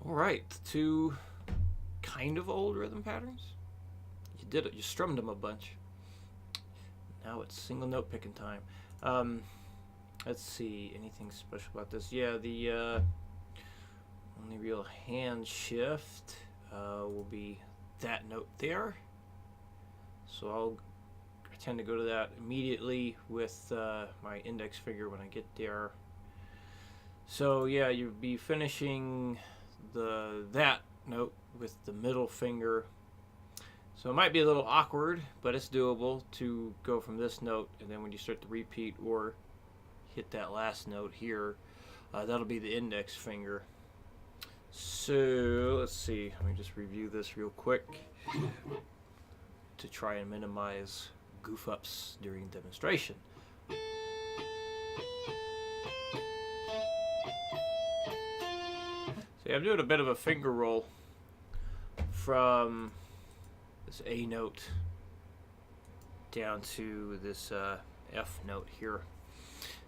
Alright, two kind of old rhythm patterns. You did it, you strummed them a bunch. Now it's single note picking time. Let's see, anything special about this? Yeah, the only real hand shift will be that note there. So I tend to go to that immediately with my index finger when I get there. So yeah, you'd be finishing that note with the middle finger. So it might be a little awkward, but it's doable to go from this note, and then when you start to repeat or hit that last note here, that'll be the index finger. So let's see, let me just review this real quick to try and minimize goof ups during demonstration. So I'm doing a bit of a finger roll from this A note down to this F note here.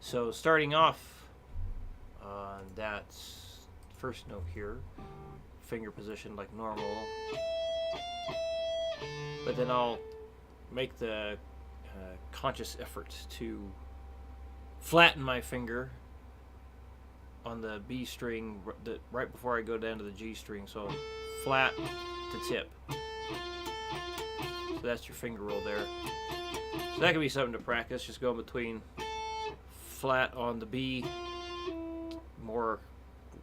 So starting off on that first note here, finger position like normal, but then I'll make the conscious effort to flatten my finger on the B string right before I go down to the G string, so flat to tip. So that's your finger roll there. So that could be something to practice, just going between flat on the B, more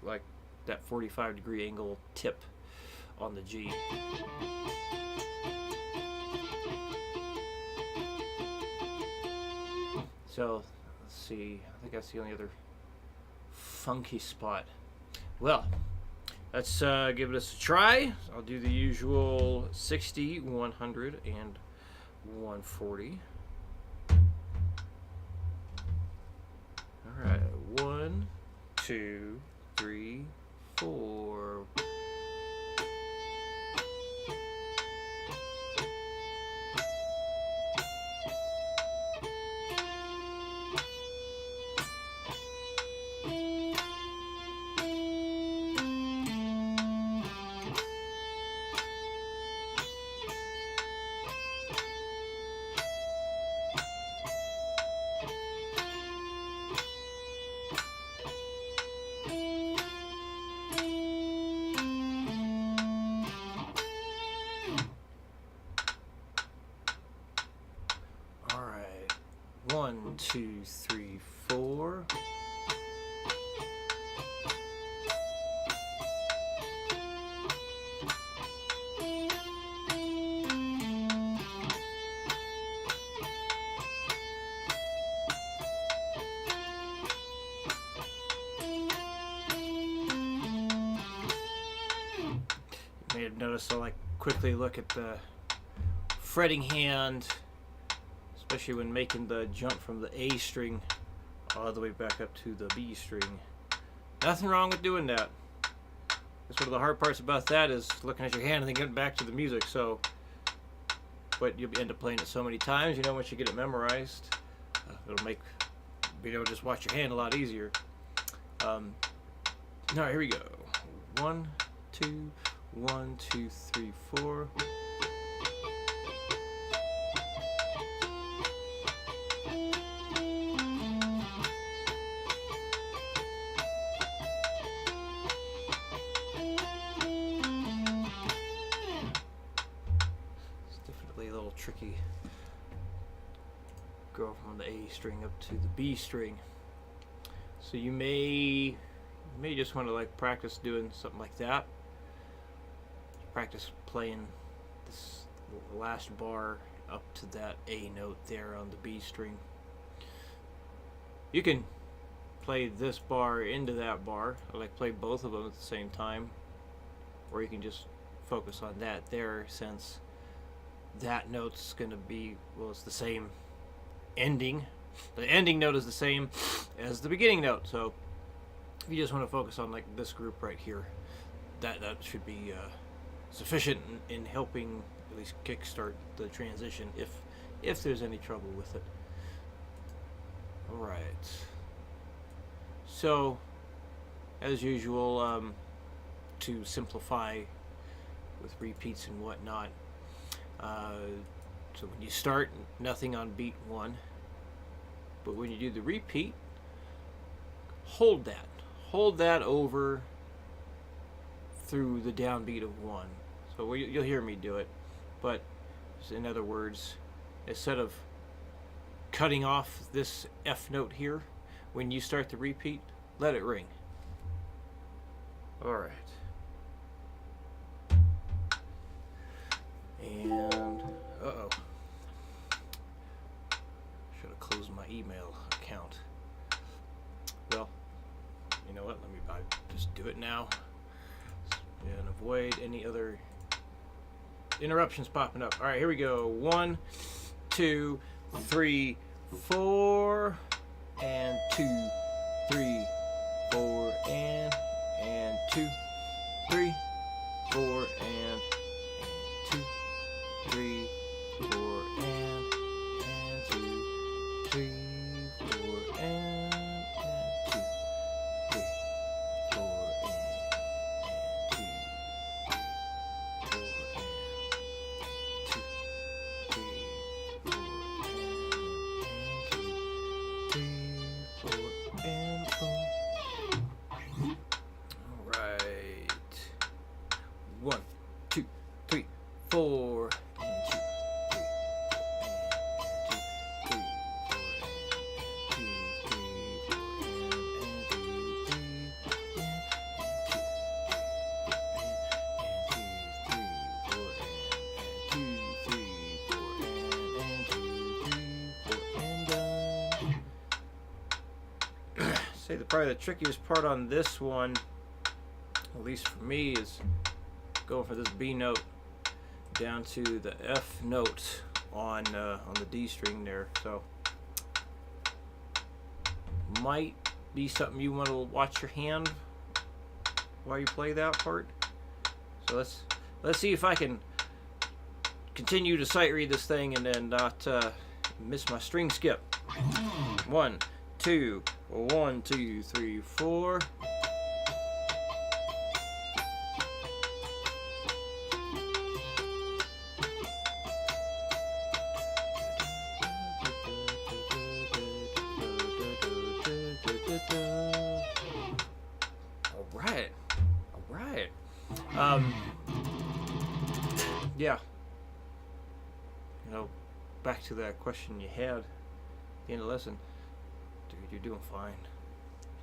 like that 45-degree angle tip on the G. So let's see, I think that's the only other funky spot. Well, let's give this a try. I'll do the usual 60, 100, and 140. All right, 1, 2, 3, 4. All right, 1, 2, 3, 4. You may have noticed I'll quickly look at the fretting hand, especially when making the jump from the A string all the way back up to the B string. Nothing wrong with doing that. That's one of the hard parts about that, is looking at your hand and then getting back to the music. So, but you'll end up playing it so many times, once you get it memorized, it'll make being able to just watch your hand a lot easier. All right, here we go. 1, 2, 1, 2, 3, 4. Tricky. Go from the A string up to the B string. So you may just want to practice doing something like that. Practice playing this last bar up to that A note there on the B string. You can play this bar into that bar, or play both of them at the same time, or you can just focus on that there, since that note's going to be, well, it's the same ending. The ending note is the same as the beginning note. So if you just want to focus on this group right here, that should be sufficient in helping at least kickstart the transition if there's any trouble with it. All right. So as usual, to simplify with repeats and whatnot. So when you start, nothing on beat 1. But when you do the repeat, hold that. Hold that over through the downbeat of 1. So you'll hear me do it. But in other words, instead of cutting off this F note here, when you start the repeat, let it ring. Alright. And, uh-oh. Should have closed my email account. Well, you know what? Let me just do it now. And avoid any other interruptions popping up. Alright, here we go. 1, 2, 3, 4, and 2, 3, 4, and 2, 3, 4, and 2, 3, 4, and 2, 3, 4, and 2, 3, 4, and 2, 3, 4, and boom. Alright. 1, 2, 3, 4, and 2, 3, 4, and done. Say probably the trickiest part on this one, at least for me, is going for this B note down to the F note on the D string there. So might be something you want to watch your hand while you play that part. So let's see if I can continue to sight read this thing and then not miss my string skip. 1, 2, 1, 2, 3, 4. All right. Yeah. You know, back to that question you had at the end of the lesson. Dude, you're doing fine.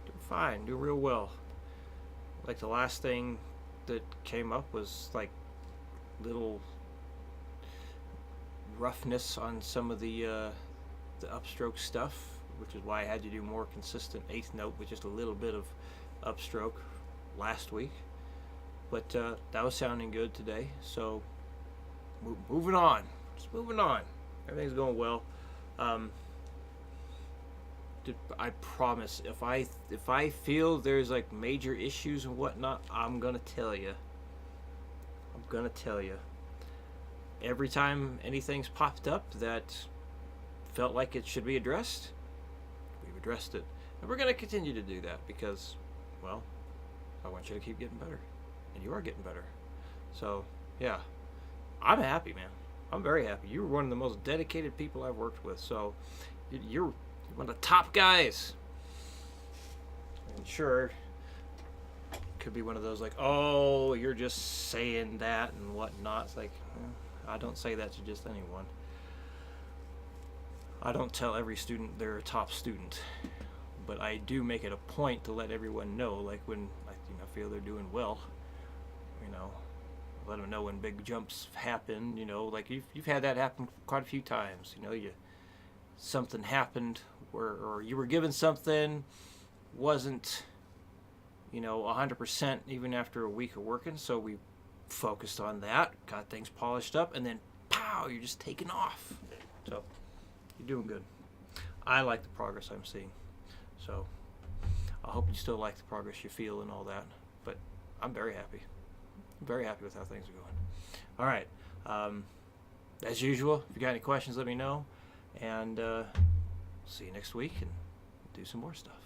You're doing fine. Doing real well. Like the last thing that came up was like little roughness on some of the upstroke stuff, which is why I had to do more consistent 8th note with just a little bit of upstroke last week. But that was sounding good today. So moving on. Just moving on. Everything's going well. I promise, if I feel there's like major issues and whatnot, I'm gonna tell you. Every time anything's popped up that felt like it should be addressed, we've addressed it, and we're gonna continue to do that because, well, I want you to keep getting better, and you are getting better. So yeah, I'm happy, man. I'm very happy. You're one of the most dedicated people I've worked with. So you're one of the top guys. And sure, could be one of those like, oh, you're just saying that and whatnot. It's like, I don't say that to just anyone. I don't tell every student they're a top student, but I do make it a point to let everyone know, like when I feel they're doing well, let them know when big jumps happen. Like you've had that happen quite a few times. Something happened or you were given something, wasn't 100% even after a week of working, so we focused on that, got things polished up, and then pow, you're just taking off. So you're doing good. I like the progress I'm seeing, so I hope you still like the progress you feel and all that. But I'm very happy. I'm very happy with how things are going. All right. As usual, if you got any questions, let me know. And see you next week and do some more stuff.